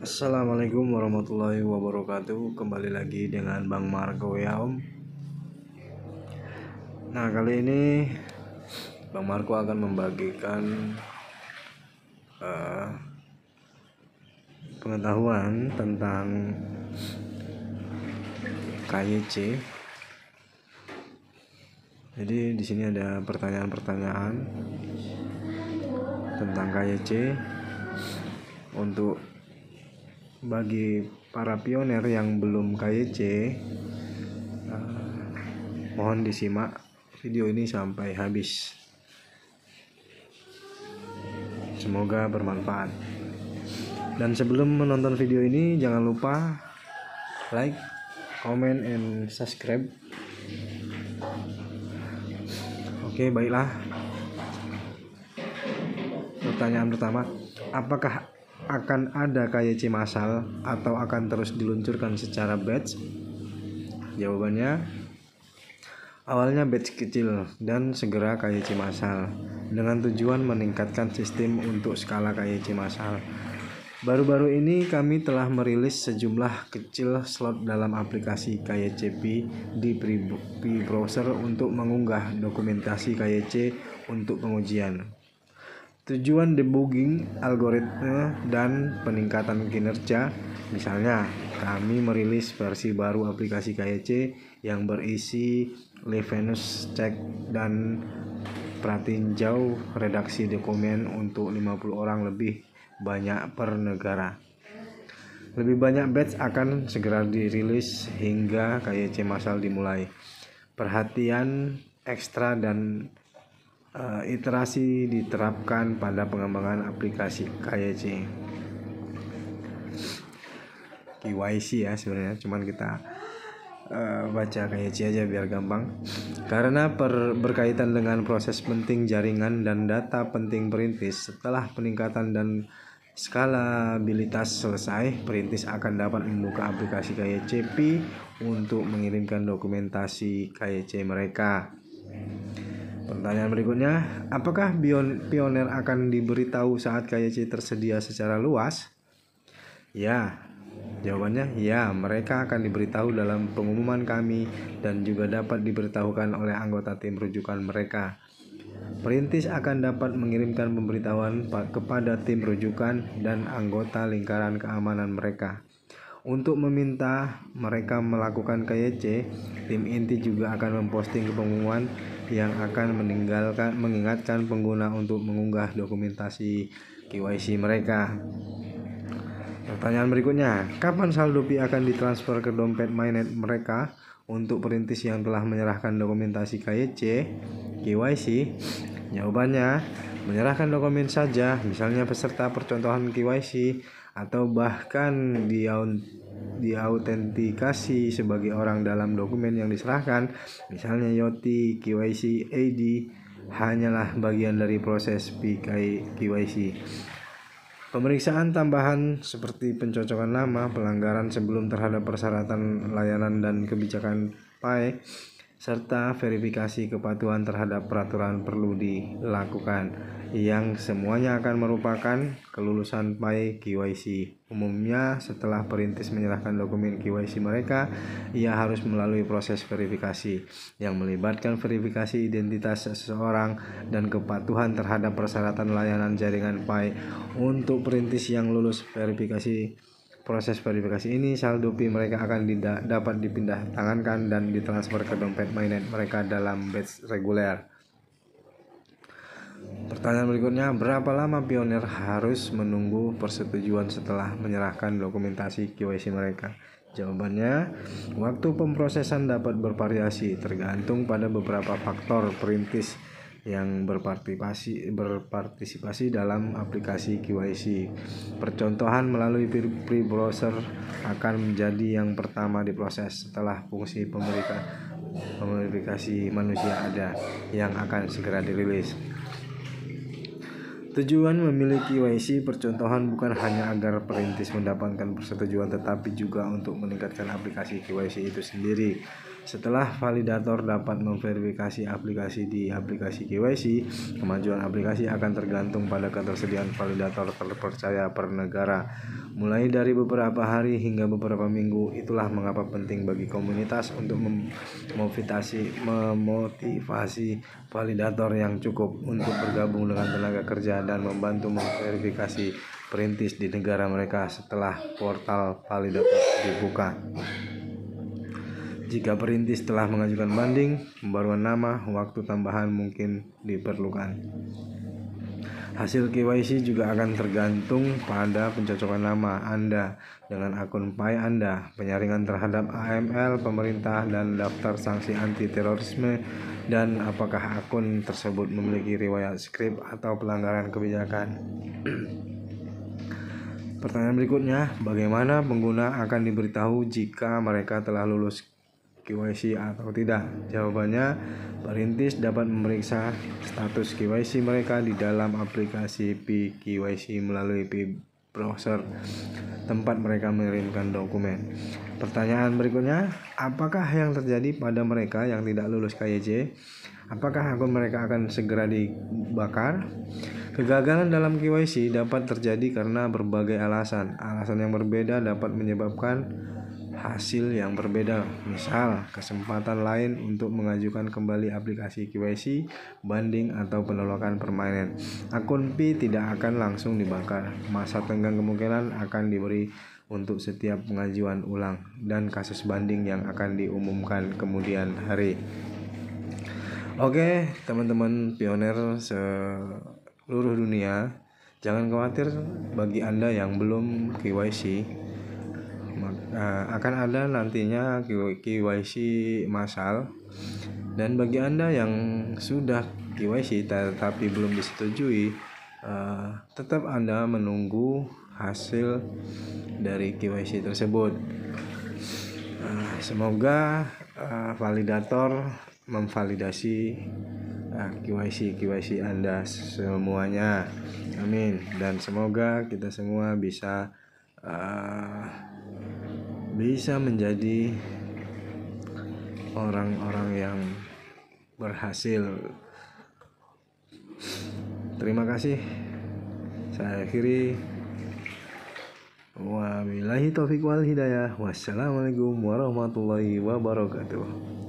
Assalamualaikum warahmatullahi wabarakatuh. Kembali lagi dengan Bang Marco ya Om. Nah, kali ini Bang Marco akan membagikan pengetahuan tentang KYC. Jadi di sini ada pertanyaan-pertanyaan tentang KYC untuk bagi para pioner yang belum KYC. Mohon disimak video ini sampai habis. Semoga bermanfaat. Dan sebelum menonton video ini, jangan lupa like, comment, and subscribe. Oke, baiklah. Pertanyaan pertama, apakah akan ada KYC massal atau akan terus diluncurkan secara batch? Jawabannya, awalnya batch kecil dan segera KYC massal dengan tujuan meningkatkan sistem untuk skala KYC massal. Baru-baru ini kami telah merilis sejumlah kecil slot dalam aplikasi KYCP di pre-browser untuk mengunggah dokumentasi KYC untuk pengujian. Tujuan debugging algoritma dan peningkatan kinerja. Misalnya, kami merilis versi baru aplikasi KYC yang berisi Livenus Check dan pratinjau redaksi dokumen untuk 50 orang lebih banyak per negara. Lebih banyak batch akan segera dirilis hingga KYC massal dimulai. Perhatian ekstra dan iterasi diterapkan pada pengembangan aplikasi KYC. KYC ya sebenarnya, cuman kita baca KYC aja biar gampang. Karena berkaitan dengan proses penting jaringan dan data penting perintis. Setelah peningkatan dan skalabilitas selesai, perintis akan dapat membuka aplikasi KYCP untuk mengirimkan dokumentasi KYC mereka. Pertanyaan berikutnya, apakah pioner akan diberitahu saat KYC tersedia secara luas? Ya, jawabannya ya, mereka akan diberitahu dalam pengumuman kami dan juga dapat diberitahukan oleh anggota tim rujukan mereka. Perintis akan dapat mengirimkan pemberitahuan kepada tim rujukan dan anggota lingkaran keamanan mereka. Untuk meminta mereka melakukan KYC, tim inti juga akan memposting pengumuman yang akan mengingatkan pengguna untuk mengunggah dokumentasi KYC mereka. Pertanyaan berikutnya, kapan saldo Pi akan ditransfer ke dompet mainnet mereka? Untuk perintis yang telah menyerahkan dokumentasi KYC, jawabannya menyerahkan dokumen saja, misalnya peserta percontohan KYC, atau bahkan diautentikasi sebagai orang dalam dokumen yang diserahkan, misalnya YOTI, KYC, ID, hanyalah bagian dari proses KYC. Pemeriksaan tambahan seperti pencocokan nama, pelanggaran sebelum terhadap persyaratan layanan dan kebijakan PAI, serta verifikasi kepatuhan terhadap peraturan perlu dilakukan, yang semuanya akan merupakan kelulusan PAI KYC. Umumnya setelah perintis menyerahkan dokumen KYC mereka, ia harus melalui proses verifikasi yang melibatkan verifikasi identitas seseorang dan kepatuhan terhadap persyaratan layanan jaringan PAI. Untuk perintis yang lulus proses verifikasi ini, saldo Pi mereka akan dapat dipindah tangankan dan ditransfer ke dompet mainnet mereka dalam batch reguler. Pertanyaan berikutnya, berapa lama pioner harus menunggu persetujuan setelah menyerahkan dokumentasi KYC mereka? Jawabannya, waktu pemrosesan dapat bervariasi tergantung pada beberapa faktor perintis yang berpartisipasi dalam aplikasi KYC. Percontohan melalui pre-browser akan menjadi yang pertama diproses setelah fungsi pemerifikasi manusia ada, yang akan segera dirilis. Tujuan memiliki KYC percontohan bukan hanya agar perintis mendapatkan persetujuan, tetapi juga untuk meningkatkan aplikasi KYC itu sendiri. Setelah validator dapat memverifikasi aplikasi di aplikasi KYC, kemajuan aplikasi akan tergantung pada ketersediaan validator terpercaya per negara, mulai dari beberapa hari hingga beberapa minggu. Itulah mengapa penting bagi komunitas untuk memotivasi validator yang cukup untuk bergabung dengan tenaga kerja dan membantu memverifikasi perintis di negara mereka setelah portal validator dibuka. Jika perintis telah mengajukan banding, pembaruan nama, waktu tambahan mungkin diperlukan. Hasil KYC juga akan tergantung pada pencocokan nama Anda dengan akun PAI Anda, penyaringan terhadap AML pemerintah dan daftar sanksi anti terorisme, dan apakah akun tersebut memiliki riwayat skrip atau pelanggaran kebijakan. Pertanyaan berikutnya, bagaimana pengguna akan diberitahu jika mereka telah lulus KYC atau tidak? Jawabannya, perintis dapat memeriksa status KYC mereka di dalam aplikasi PKYC melalui browser tempat mereka mengirimkan dokumen. Pertanyaan berikutnya, apakah yang terjadi pada mereka yang tidak lulus KYC? Apakah akun mereka akan segera dibakar? Kegagalan dalam KYC dapat terjadi karena berbagai alasan. Alasan yang berbeda dapat menyebabkan hasil yang berbeda. Misal, kesempatan lain untuk mengajukan kembali aplikasi KYC, banding, atau penolakan permanen. Akun P tidak akan langsung dibakar. Masa tenggang kemungkinan akan diberi untuk setiap pengajuan ulang dan kasus banding yang akan diumumkan kemudian hari. Oke, teman-teman pioner seluruh dunia, jangan khawatir bagi Anda yang belum KYC. Akan ada nantinya KYC massal, dan bagi Anda yang sudah KYC tetapi belum disetujui, tetap Anda menunggu hasil dari KYC tersebut. Semoga validator memvalidasi KYC Anda semuanya. Amin. Dan semoga kita semua bisa menjadi orang-orang yang berhasil. Terima kasih. Saya akhiri. Wabillahi taufiq wal hidayah. Wassalamualaikum warahmatullahi wabarakatuh.